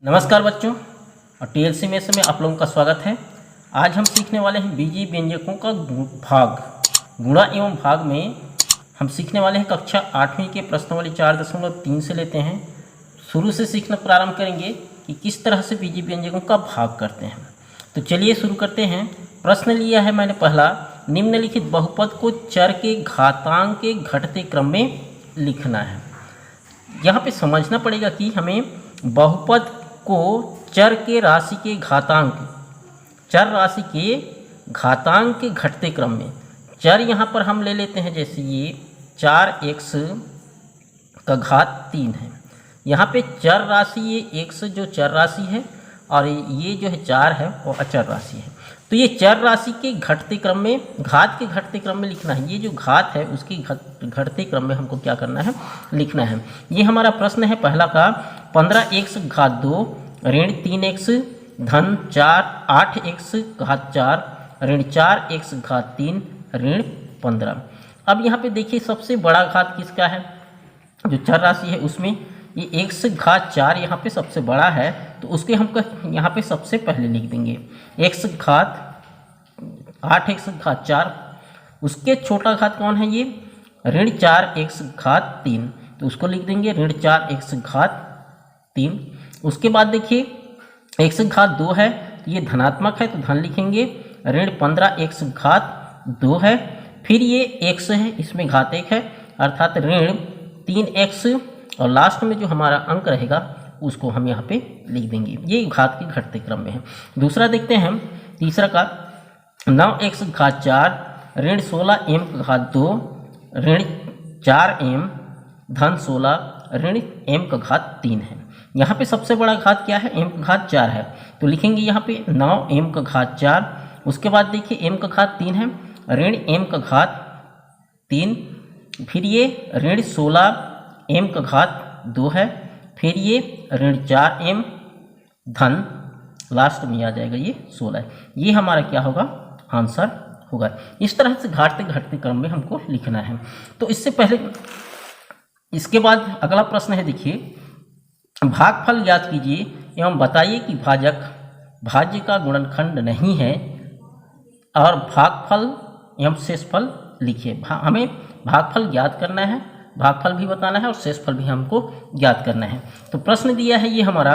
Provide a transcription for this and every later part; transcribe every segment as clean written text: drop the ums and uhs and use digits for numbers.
नमस्कार बच्चों, और टीएलसी में में आप लोगों का स्वागत है। आज हम सीखने वाले हैं बीजीय व्यंजकों का भाग। गुणा एवं भाग में हम सीखने वाले हैं कक्षा 8वीं के प्रश्नावली 4.3 से लेते हैं। शुरू से सीखना प्रारंभ करेंगे कि किस तरह से बीजीय व्यंजकों का भाग करते हैं। तो चलिए शुरू करते हैं। प्रश्न लिया है मैंने पहला, निम्नलिखित बहुपद को चर के घातांक के घटते क्रम में लिखना है। यहाँ पे समझना पड़ेगा कि हमें बहुपद को चर राशि के घातांक के घटते क्रम में, चर यहाँ पर हम ले लेते हैं, जैसे ये 4x का घात 3 है। यहाँ पे चर राशि ये x जो चर राशि है और ये जो है 4 है वो अचर राशि है। तो ये चर राशि के घटते क्रम में, घात के घटते क्रम में लिखना है। ये जो घात है उसकी घटते क्रम में हमको क्या करना है, लिखना है। ये हमारा प्रश्न है पहला का 15x घात 2 ऋण 3x धन 8x घात 4 ऋण 4x घात 3 ऋण 15। अब यहाँ पे देखिए सबसे बड़ा घात किसका है, जो चर राशि है उसमें ये x घात 4 यहाँ पे सबसे बड़ा है, तो उसके हम यहाँ पे सबसे पहले लिख देंगे x घात 8x घात 4। उसके छोटा घात कौन है, ये ऋण 4x घात 3, तो उसको लिख देंगे ऋण 4x घात 3। उसके बाद देखिए x घात 2 है, तो ये धनात्मक है तो धन लिखेंगे, ऋण 15x घात 2 है। फिर ये x है, इसमें घात 1 है अर्थात ऋण 3x, और लास्ट में जो हमारा अंक रहेगा उसको हम यहाँ पे लिख देंगे। ये घात के घटते क्रम में है। दूसरा देखते हैं हम, तीसरा का 9x घात 4 ऋण 16m घात 2 ऋण 4m धन 16 ऋण m का घात 3 है। यहाँ पे सबसे बड़ा घात क्या है, m का घात 4 है, तो लिखेंगे यहाँ पे 9m का घात 4। उसके बाद देखिए m का घात 3 है, ऋण m का घात 3। फिर ये ऋण 16m का घात 2 है। फिर ये ऋण 4m धन लास्ट में आ जाएगा ये 16 है। ये हमारा क्या होगा, आंसर होगा। इस तरह से घटते घटते क्रम में हमको लिखना है। तो इससे पहले इसके बाद अगला प्रश्न है, देखिए भागफल ज्ञात कीजिए एवं बताइए कि भाजक भाज्य का गुणनखंड नहीं है, और भागफल एवं शेषफल लिखिए। हमें भागफल ज्ञात करना है, भागफल भी बताना है और शेषफल भी हमको ज्ञात करना है। तो प्रश्न दिया है, ये हमारा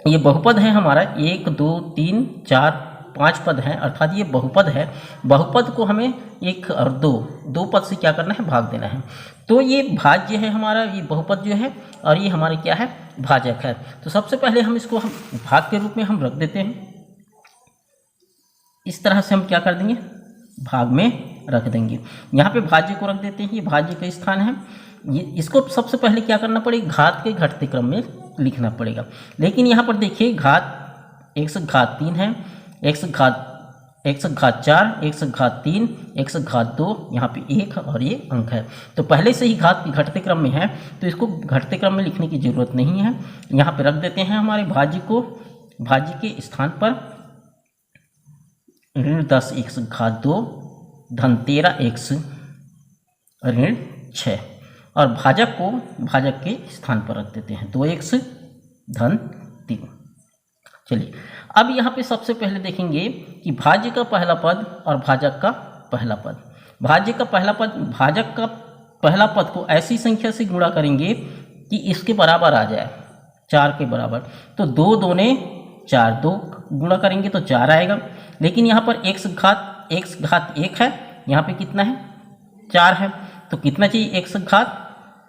ये बहुपद है, हमारा 1 2 3 4 5 पद हैं, अर्थात ये बहुपद है। बहुपद को हमें 1 और 2 पद से क्या करना है, भाग देना है। तो ये भाज्य है हमारा, ये बहुपद जो है, और ये हमारे क्या है, भाजक है। तो सबसे पहले हम इसको हम भाग के रूप में हम रख देते हैं। इस तरह से हम क्या कर देंगे, भाग में रख देंगे। यहाँ पे भाज्य को रख देते हैं, ये भाज्य का स्थान है। ये इसको सबसे पहले क्या करना पड़ेगा, घात के घटते क्रम में लिखना पड़ेगा। लेकिन यहाँ पर देखिए घात x घात 3 है, x घात 4 x घात 3 x घात 2, यहाँ पे 1 और ये अंक है। तो पहले से ही घात के घटते क्रम में है, तो इसको घटते क्रम में लिखने की जरूरत नहीं है। यहाँ पे रख देते हैं हमारे भाज्य को, भाज्य के स्थान पर ऋण 10x घात 2 धन 13x ऋण 6, और भाजक को भाजक के स्थान पर रख देते हैं 2x धन 3। चलिए अब यहाँ पे सबसे पहले देखेंगे कि भाज्य का पहला पद और भाजक का पहला पद। भाज्य का पहला पद, भाजक का पहला पद को ऐसी संख्या से गुणा करेंगे कि इसके बराबर आ जाए, 4 के बराबर। तो 2 दूने 4, 2 गुणा करेंगे तो 4 आएगा। लेकिन यहाँ पर x घात 1 है, यहाँ पे कितना है, 4 है, तो कितना चाहिए, x घात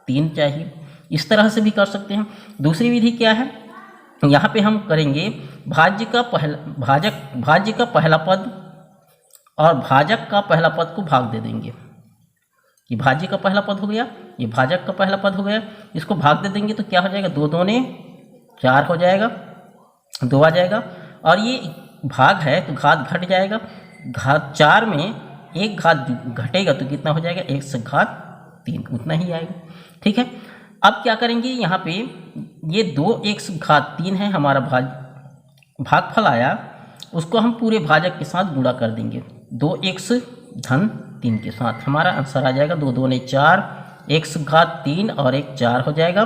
3 चाहिए। इस तरह से भी कर सकते हैं। दूसरी विधि क्या है, यहाँ पे हम करेंगे भाज्य का पहला पद और भाजक का पहला पद को भाग दे देंगे। ये भाज्य का पहला पद हो गया, ये भाजक का पहला पद हो गया, इसको भाग दे देंगे तो क्या हो जाएगा, 2 दूने 4 हो जाएगा, 2 आ जाएगा। और ये भाग है तो घात घट जाएगा, घात 4 में 1 घात घटेगा तो कितना हो जाएगा, x घात 3, उतना ही आएगा। ठीक है, अब क्या करेंगे, यहाँ पे ये 2x घात 3 है हमारा भागफल आया, उसको हम पूरे भाजक के साथ गुणा कर देंगे 2x धन 3 के साथ। हमारा आंसर आ जाएगा 2 दूने 4, x घात 3 और 1 4 हो जाएगा,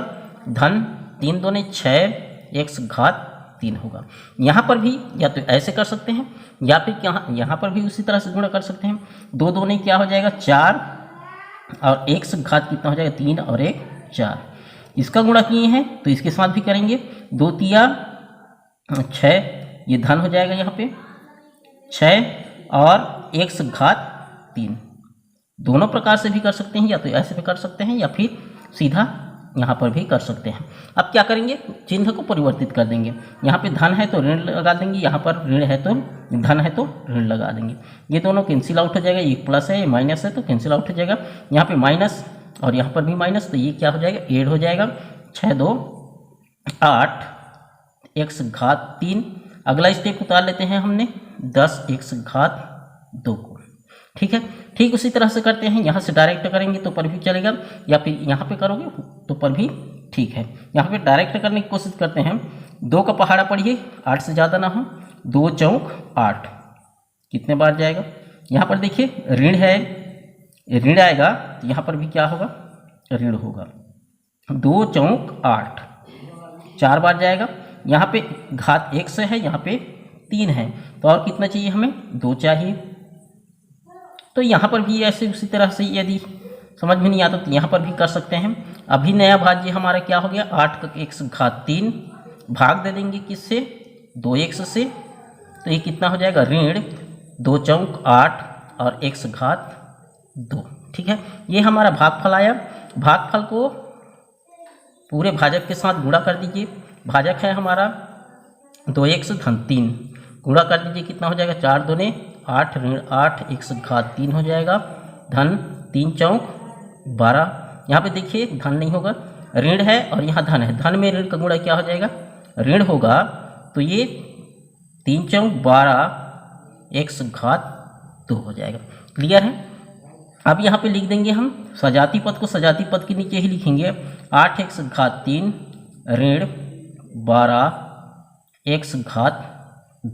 धन 3 दूने 6 x घात 3 होगा। यहाँ पर भी या तो ऐसे कर सकते हैं या फिर यहाँ पर भी उसी तरह से गुणा कर सकते हैं। 2 दूनी क्या हो जाएगा 4 और x घात कितना हो जाएगा 3 और 1 4। इसका गुणा किए हैं तो इसके साथ भी करेंगे। 2 तिया 6, ये धन हो जाएगा यहाँ पे 6 और x घात 3। दोनों प्रकार से भी कर सकते हैं, या तो ऐसे भी कर सकते हैं या फिर सीधा यहाँ पर भी कर सकते हैं। अब क्या करेंगे, चिन्ह को परिवर्तित कर देंगे। यहाँ पे धन है तो ऋण लगा देंगे, यहाँ पर ऋण है तो धन है तो ऋण लगा देंगे। ये दोनों कैंसिल आउट हो जाएगा, ये प्लस है ये माइनस है तो कैंसिल आउट हो जाएगा। यहाँ पे माइनस और यहाँ पर भी माइनस, तो ये क्या हो जाएगा ऐड हो जाएगा। 6 2 8 x घात 3। अगला स्टेप उतार लेते हैं हमने 10 x घात 2 को। ठीक है, ठीक उसी तरह से करते हैं। यहाँ से डायरेक्ट करेंगे तो पर भी चलेगा, या फिर यहाँ पे करोगे तो पर भी ठीक है। यहाँ पे डायरेक्ट करने की कोशिश करते हैं। 2 का पहाड़ा पढ़िए, 8 से ज़्यादा ना हो। 2 चौक 8 कितने बार जाएगा। यहाँ पर देखिए ऋण है, ऋण आएगा तो यहाँ पर भी क्या होगा ऋण होगा। 2 चौक 8 4 बार जाएगा। यहाँ पे घात 1 से है, यहाँ पे 3 है, तो और कितना चाहिए हमें 2 चाहिए। तो यहाँ पर भी ऐसे उसी तरह से यदि समझ में नहीं आता तो यहाँ पर भी कर सकते हैं। अभी नया भाज्य हमारा क्या हो गया 8 का x घात 3 भाग दे देंगे किससे 2x से, तो ये कितना हो जाएगा ऋण 2 चौक 8 और x घात 2। ठीक है, ये हमारा भागफल आया। भागफल को पूरे भाजक के साथ गुणा कर दीजिए। भाजक है हमारा 2x धन 3, गुणा कर दीजिए कितना हो जाएगा 4 दूने 8 ऋण 8 x घात 3 हो जाएगा धन 3 चौक 12। यहाँ पे देखिए धन नहीं होगा, ऋण है और यहाँ धन है, धन में ऋण का गुणा क्या हो जाएगा ऋण होगा, तो ये 3 चौक 12 x घात 2 हो जाएगा। क्लियर है। अब यहाँ पे लिख देंगे हम सजाती पद को, सजाती पद के नीचे ही लिखेंगे 8x घात 3 ऋण 12 x घात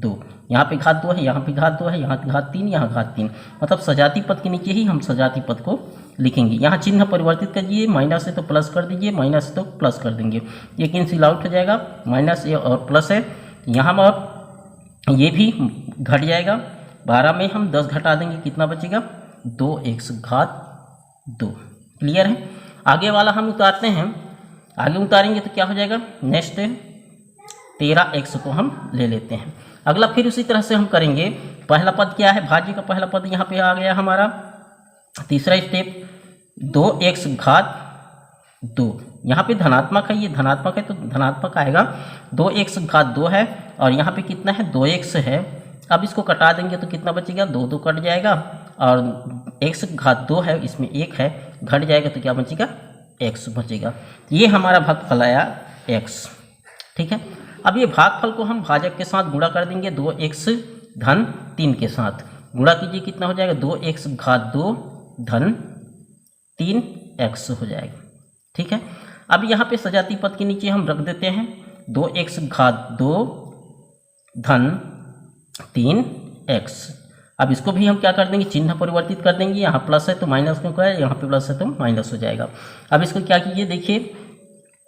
2। यहाँ पे घात 2 है, यहाँ पे घात 2 है, यहाँ घात 3, यहाँ घात 3, मतलब सजाती पद के नीचे ही हम सजाती पद को लिखेंगे। यहाँ चिन्ह परिवर्तित कर दीजिए, माइनस है तो प्लस कर दीजिए, माइनस है तो प्लस कर देंगे, ये कैंसिल आउट हो जाएगा। माइनस ये और प्लस है यहाँ, और ये भी घट जाएगा। 12 में हम 10 घटा देंगे, कितना बचेगा 2x घात 2। क्लियर है। आगे वाला हम उतारते हैं, आगे उतारेंगे तो क्या हो जाएगा नेक्स्ट 13x को हम ले लेते हैं। अगला फिर उसी तरह से हम करेंगे। पहला पद क्या है भाज्य का पहला पद यहाँ पे आ गया हमारा। तीसरा स्टेप 2x घात 2, यहाँ पे धनात्मक है, ये धनात्मक है तो धनात्मक आएगा। 2x घात 2 है और यहाँ पे कितना है 2x है। अब इसको कटा देंगे तो कितना बचेगा 2 2 कट जाएगा, और x घात 2 है इसमें 1 है, घट जाएगा तो क्या बचेगा x बचेगा। ये हमारा भागफल आया x। ठीक है, अब ये भागफल को हम भाजक के साथ गुणा कर देंगे 2x धन 3 के साथ। गुणा कीजिए कितना हो जाएगा 2x घात 2 धन 3x हो जाएगा। ठीक है, अब यहाँ पे सजाती पद के नीचे हम रख देते हैं 2x घात 2 धन 3x। अब इसको भी हम क्या कर देंगे चिन्ह परिवर्तित कर देंगे, यहाँ प्लस है तो माइनस क्यों है, यहाँ पे प्लस है तो माइनस हो जाएगा। अब इसको क्या कीजिए देखिए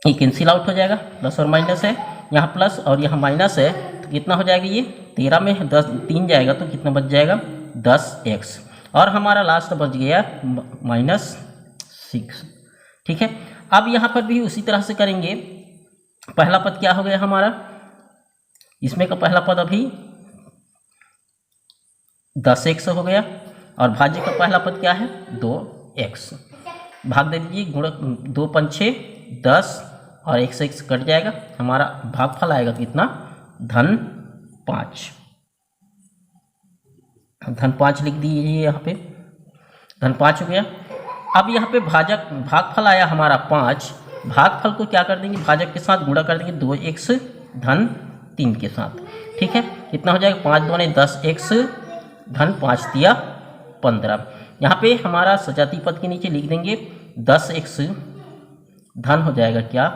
ये कैंसिल आउट हो जाएगा, प्लस और माइनस है, यहाँ प्लस और यहाँ माइनस है तो कितना हो जाएगा ये 13 में 10 3 जाएगा तो कितना बच जाएगा 10x, और हमारा लास्ट बच गया -6। ठीक है, अब यहाँ पर भी उसी तरह से करेंगे। पहला पद क्या हो गया हमारा, इसमें का पहला पद अभी 10x हो गया, और भाज्य का पहला पद क्या है 2x। भाग दे दीजिए, गुणा 2 पंचे 10 और 1 से 1 कट जाएगा, हमारा भागफल आएगा कितना धन 5। धन 5 लिख दीजिए यहाँ पे, धन 5 हो गया। अब यहाँ पे भागफल आया हमारा 5। भागफल को क्या कर देंगे भाजक के साथ गुणा कर देंगे 2x धन 3 के साथ। ठीक है, कितना हो जाएगा 5 दूने 10x धन 5 दिया 15। यहाँ पे हमारा सजाती पद के नीचे लिख देंगे 10x धन हो जाएगा क्या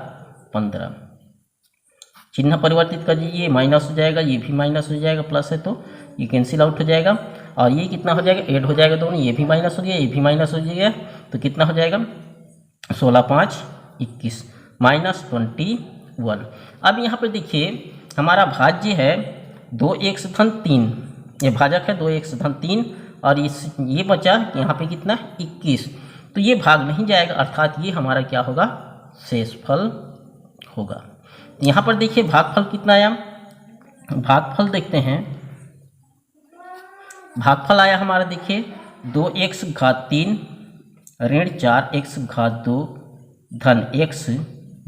15। चिन्ह परिवर्तित कर दीजिए, माइनस हो जाएगा, ये भी माइनस हो जाएगा, प्लस है तो ये कैंसिल आउट हो जाएगा, और ये कितना हो जाएगा ऐड हो जाएगा दोनों, ये भी माइनस हो गया, ये भी माइनस हो जाएगा, तो कितना हो जाएगा 16 5 21 -20 1। अब यहाँ पर देखिए हमारा भाज्य है 2x धन 3, ये भाजक है 2x धन 3 और ये बचा यहाँ पे कितना 21, तो ये भाग नहीं जाएगा, अर्थात ये हमारा क्या होगा, शेषफल होगा। तो यहाँ पर देखिए भागफल कितना आया, भागफल देखते हैं, भागफल आया हमारा देखिए 2x घात 3 ऋण 4x घात 2 धन x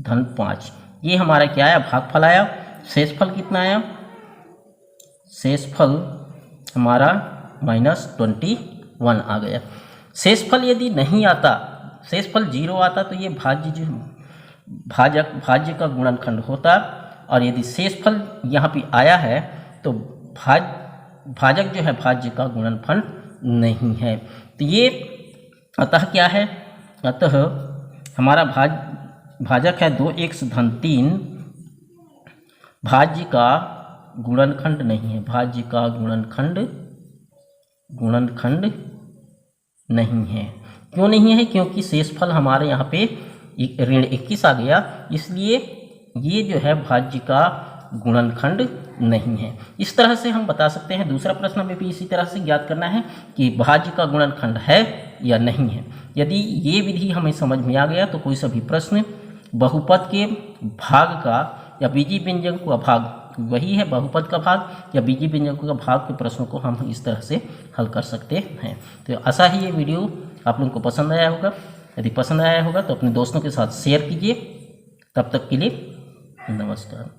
धन 5, ये हमारा क्या आया, भागफल आया। शेषफल कितना आया, शेषफल हमारा -21 आ गया। शेषफल यदि नहीं आता, शेषफल 0 आता तो ये भाज्य का गुणनखंड होता, और यदि शेषफल यहाँ पे आया है तो भाजक जो है भाज्य का गुणनखंड नहीं है। तो ये अतः क्या है, अतः हमारा भाजक है 2x धन 3, भाज्य का गुणनखंड नहीं है, भाज्य का गुणनखंड नहीं है। क्यों नहीं है, क्योंकि शेषफल हमारे यहाँ पे ऋण 21 आ गया, इसलिए ये जो है भाज्य का गुणनखंड नहीं है। इस तरह से हम बता सकते हैं। दूसरा प्रश्न में भी इसी तरह से ज्ञात करना है कि भाज्य का गुणनखंड है या नहीं है। यदि ये विधि हमें समझ में आ गया तो कोई सभी प्रश्न बहुपद के भाग का या बीजी व्यंजक का भाग, वही है बहुपद का भाग या बीजी व्यंजकों का भाग के प्रश्नों को हम इस तरह से हल कर सकते हैं। तो आशा है ये वीडियो आप लोगों को पसंद आया होगा। यदि पसंद आया होगा तो अपने दोस्तों के साथ शेयर कीजिए। तब तक के लिए नमस्कार।